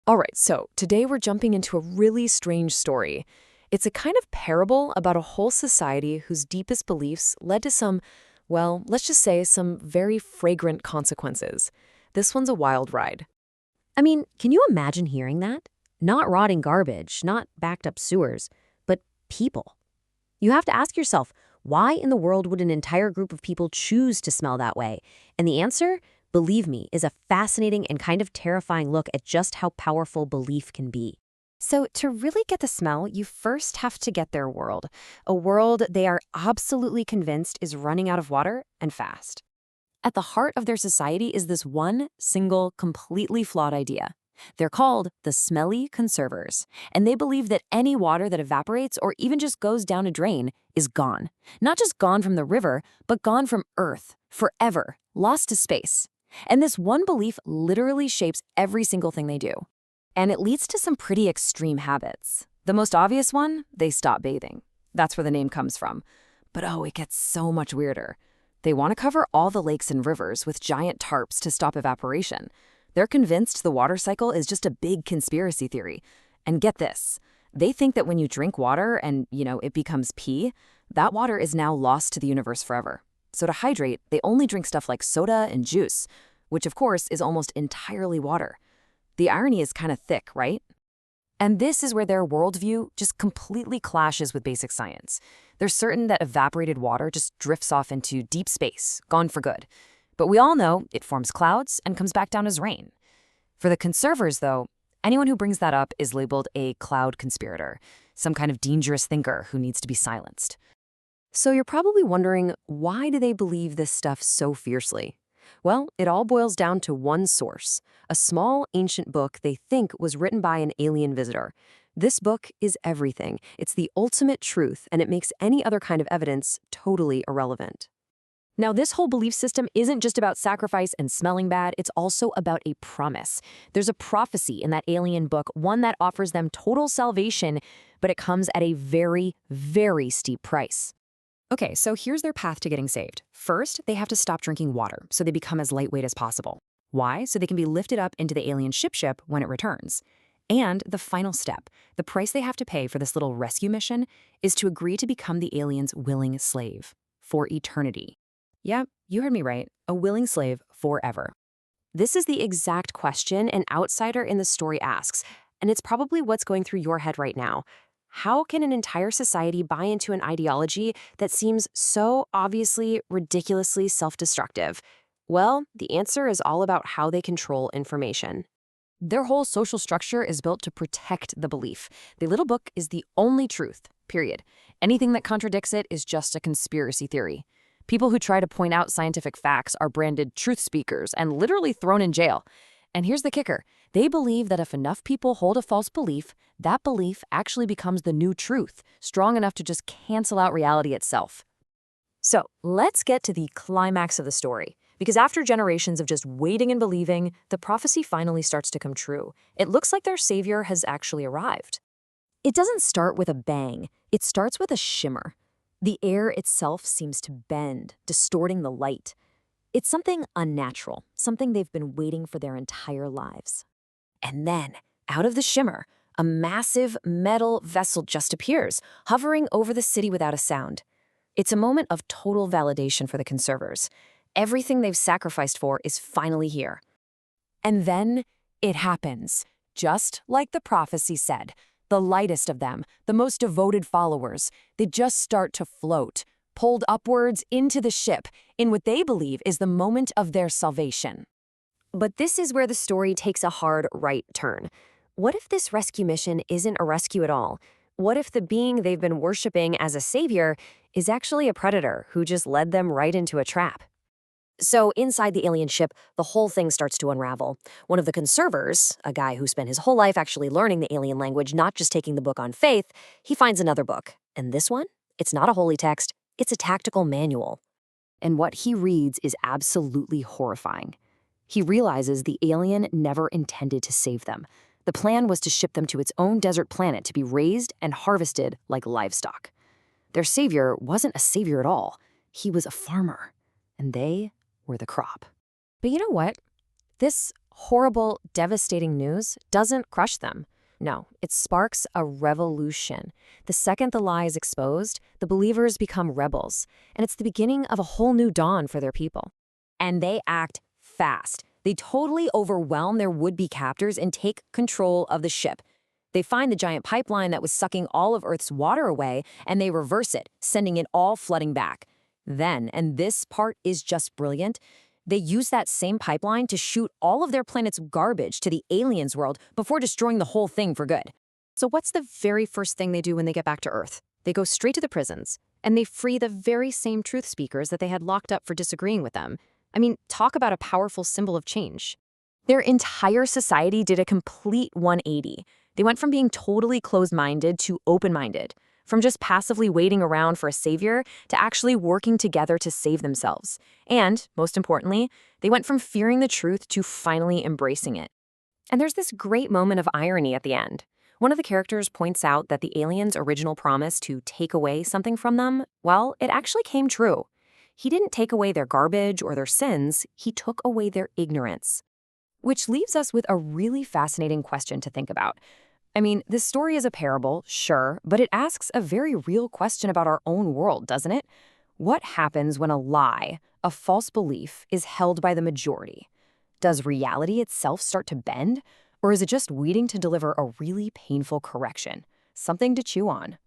All right, so today we're jumping into a really strange story. It's a kind of parable about a whole society whose deepest beliefs led to some, well, let's just say some very fragrant consequences. This one's a wild ride. I mean, can you imagine hearing that? Not rotting garbage, not backed up sewers, but people. You have to ask yourself, why in the world would an entire group of people choose to smell that way? And the answer, believe me, is a fascinating and kind of terrifying look at just how powerful belief can be. So, to really get the smell, you first have to get their world. A world they are absolutely convinced is running out of water and fast. At the heart of their society is this one single, completely flawed idea. They're called the Smelly Conservers, and they believe that any water that evaporates or even just goes down a drain is gone. Not just gone from the river, but gone from Earth, forever, lost to space. And this one belief literally shapes every single thing they do. And it leads to some pretty extreme habits. The most obvious one, they stop bathing. That's where the name comes from. But oh, it gets so much weirder. They want to cover all the lakes and rivers with giant tarps to stop evaporation. They're convinced the water cycle is just a big conspiracy theory. And get this, they think that when you drink water and, it becomes pee, that water is now lost to the universe forever. So to hydrate, they only drink stuff like soda and juice, which of course is almost entirely water. The irony is kind of thick, right? And this is where their worldview just completely clashes with basic science. They're certain that evaporated water just drifts off into deep space, gone for good. But we all know it forms clouds and comes back down as rain. For the conservers, though, anyone who brings that up is labeled a cloud conspirator, some kind of dangerous thinker who needs to be silenced. So you're probably wondering, why do they believe this stuff so fiercely? Well, it all boils down to one source, a small, ancient book they think was written by an alien visitor. This book is everything. It's the ultimate truth, and it makes any other kind of evidence totally irrelevant. Now, this whole belief system isn't just about sacrifice and smelling bad, it's also about a promise. There's a prophecy in that alien book, one that offers them total salvation, but it comes at a very, very steep price. Okay, so here's their path to getting saved. First, they have to stop drinking water, so they become as lightweight as possible. Why? So they can be lifted up into the alien ship when it returns. And the final step, the price they have to pay for this little rescue mission, is to agree to become the alien's willing slave for eternity. Yep, you heard me right, a willing slave forever. This is the exact question an outsider in the story asks, and it's probably what's going through your head right now. How can an entire society buy into an ideology that seems so obviously, ridiculously self-destructive? Well, the answer is all about how they control information. Their whole social structure is built to protect the belief. The little book is the only truth, period. Anything that contradicts it is just a conspiracy theory. People who try to point out scientific facts are branded truth speakers and literally thrown in jail. And here's the kicker. They believe that if enough people hold a false belief, that belief actually becomes the new truth, strong enough to just cancel out reality itself. So let's get to the climax of the story. Because after generations of just waiting and believing, the prophecy finally starts to come true. It looks like their savior has actually arrived. It doesn't start with a bang. It starts with a shimmer. The air itself seems to bend, distorting the light. It's something unnatural, something they've been waiting for their entire lives. And then, out of the shimmer, a massive metal vessel just appears, hovering over the city without a sound. It's a moment of total validation for the conservers. Everything they've sacrificed for is finally here. And then it happens, just like the prophecy said. The lightest of them, the most devoted followers, they just start to float, pulled upwards into the ship in what they believe is the moment of their salvation. But this is where the story takes a hard right turn. What if this rescue mission isn't a rescue at all? What if the being they've been worshiping as a savior is actually a predator who just led them right into a trap? So inside the alien ship, the whole thing starts to unravel. One of the conservers, a guy who spent his whole life actually learning the alien language, not just taking the book on faith, he finds another book. And this one? It's not a holy text, it's a tactical manual. And what he reads is absolutely horrifying. He realizes the alien never intended to save them. The plan was to ship them to its own desert planet to be raised and harvested like livestock. Their savior wasn't a savior at all. He was a farmer. And they were the crop. But you know what? This horrible, devastating news doesn't crush them. No, it sparks a revolution. The second the lie is exposed, the believers become rebels, and it's the beginning of a whole new dawn for their people. And they act fast. They totally overwhelm their would-be captors and take control of the ship. They find the giant pipeline that was sucking all of Earth's water away, and they reverse it, sending it all flooding back. Then, and this part is just brilliant, they use that same pipeline to shoot all of their planet's garbage to the aliens' world before destroying the whole thing for good. So what's the very first thing they do when they get back to Earth? They go straight to the prisons, and they free the very same truth speakers that they had locked up for disagreeing with them. I mean, talk about a powerful symbol of change. Their entire society did a complete 180. They went from being totally closed-minded to open-minded, from just passively waiting around for a savior to actually working together to save themselves. And, most importantly, they went from fearing the truth to finally embracing it. And there's this great moment of irony at the end. One of the characters points out that the aliens' original promise to take away something from them, well, it actually came true. He didn't take away their garbage or their sins, he took away their ignorance. Which leaves us with a really fascinating question to think about. I mean, this story is a parable, sure, but it asks a very real question about our own world, doesn't it? What happens when a lie, a false belief, is held by the majority? Does reality itself start to bend? Or is it just waiting to deliver a really painful correction? Something to chew on.